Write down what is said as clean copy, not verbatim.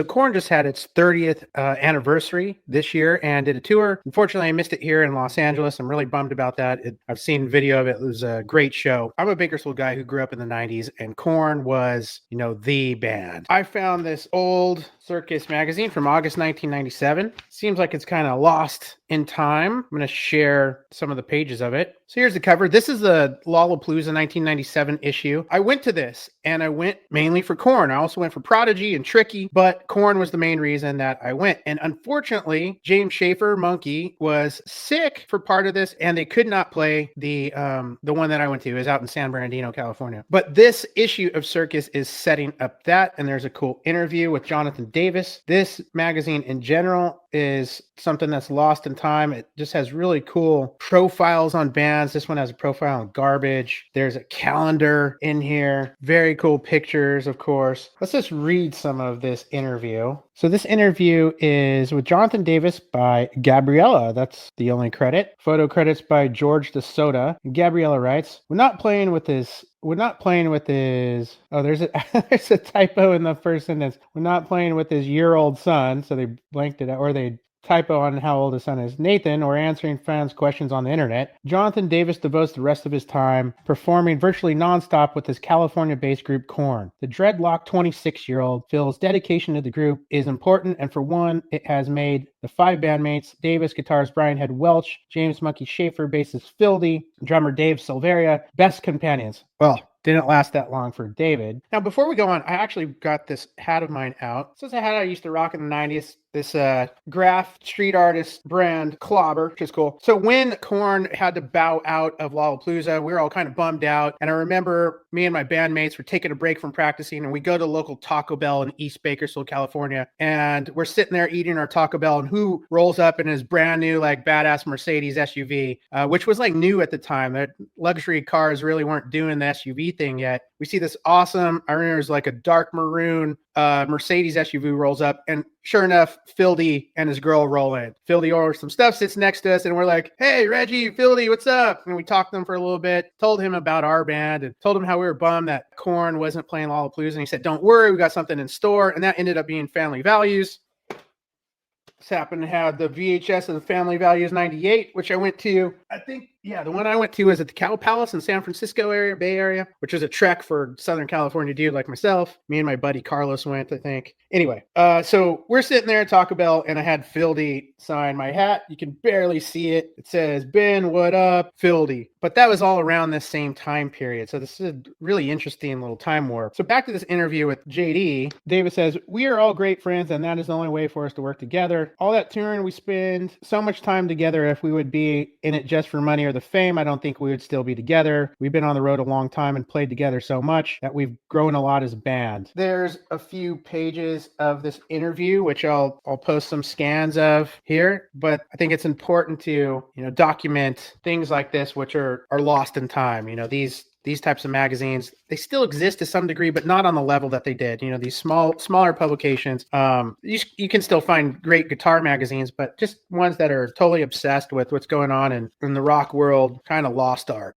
So KoRn just had its 30th anniversary this year and did a tour. Unfortunately, I missed it here in Los Angeles. I'm really bummed about that. I've seen video of it. It was a great show. I'm a Bakersfield guy who grew up in the 90s, and KoRn was, the band. I found this old Circus magazine from August 1997. Seems like it's kind of lost in time. I'm going to share some of the pages of it. So here's the cover. This is the Lollapalooza 1997 issue. I went to this and I went mainly for KoRn. I also went for Prodigy and Tricky, but KoRn was the main reason that I went. And unfortunately, James Schaefer, Monkey, was sick for part of this, and they could not play the one that I went to. It was out in San Bernardino, California. But this issue of Circus is setting up that, and there's a cool interview with Jonathan Davis. This magazine in general is something that's lost in time. It just has really cool profiles on bands. This one has a profile on Garbage. There's a calendar in here. Very cool pictures, of course. Let's just read some of this interview. So this interview is with Jonathan Davis by Gabriella. That's the only credit. Photo credits by George the Soda. Gabriella writes, We're not playing with his. Oh, there's a typo in the first sentence. We're not playing with his year-old son. So they blanked it out, or they typo on how old his son is. Nathan, or answering fans' questions on the internet. Jonathan Davis devotes the rest of his time performing virtually nonstop with his California-based group KoRn. The dreadlocked 26-year-old feels dedication to the group is important, and for one, it has made the 5 bandmates, Davis, guitarist Brian Head Welch, James Monkey Schaefer, bassist Fieldy, drummer Dave Silveria, best companions. Well, didn't last that long for David. Now, before we go on, I actually got this hat of mine out. This is a hat I used to rock in the 90s. This graph street artist brand Clobber, which is cool. So when KoRn had to bow out of Lollapalooza, we were all kind of bummed out. And I remember me and my bandmates were taking a break from practicing, and we go to local Taco Bell in East Bakersfield, California. And we're sitting there eating our Taco Bell, and who rolls up in his brand new, badass Mercedes SUV, which was new at the time. That luxury cars really weren't doing the SUV thing yet. We see this awesome, I remember it was a dark maroon Mercedes SUV rolls up, and sure enough, Fieldy and his girl roll in. Fieldy orders some stuff, sits next to us, and we're like, hey, Reggie, Fieldy, what's up? And we talked to him for a little bit, told him about our band, and told him how we were bummed that KoRn wasn't playing Lollapalooza. And he said, don't worry, we got something in store. And that ended up being Family Values. This happened to have the VHS of the Family Values 98, which I went to. I think, the one I went to was at the Cow Palace in San Francisco area, Bay Area, which was a trek for Southern California dude like myself. Me and my buddy Carlos went, I think. Anyway, so we're sitting there at Taco Bell, and I had Fieldy sign my hat. You can barely see it. It says, Ben, what up, Fieldy? But that was all around this same time period. So this is a really interesting little time warp. So back to this interview with JD. Davis says, we are all great friends, and that is the only way for us to work together. All that touring, we spend so much time together. If we would be in it just for money or the fame, I don't think we would still be together. We've been on the road a long time and played together so much that we've grown a lot as a band. There's a few pages of this interview, which I'll post some scans of here, but I think it's important to, document things like this, which are lost in time. These types of magazines, they still exist to some degree, but not on the level that they did. These smaller publications, you can still find great guitar magazines, but just ones that are totally obsessed with what's going on in the rock world, kind of lost art.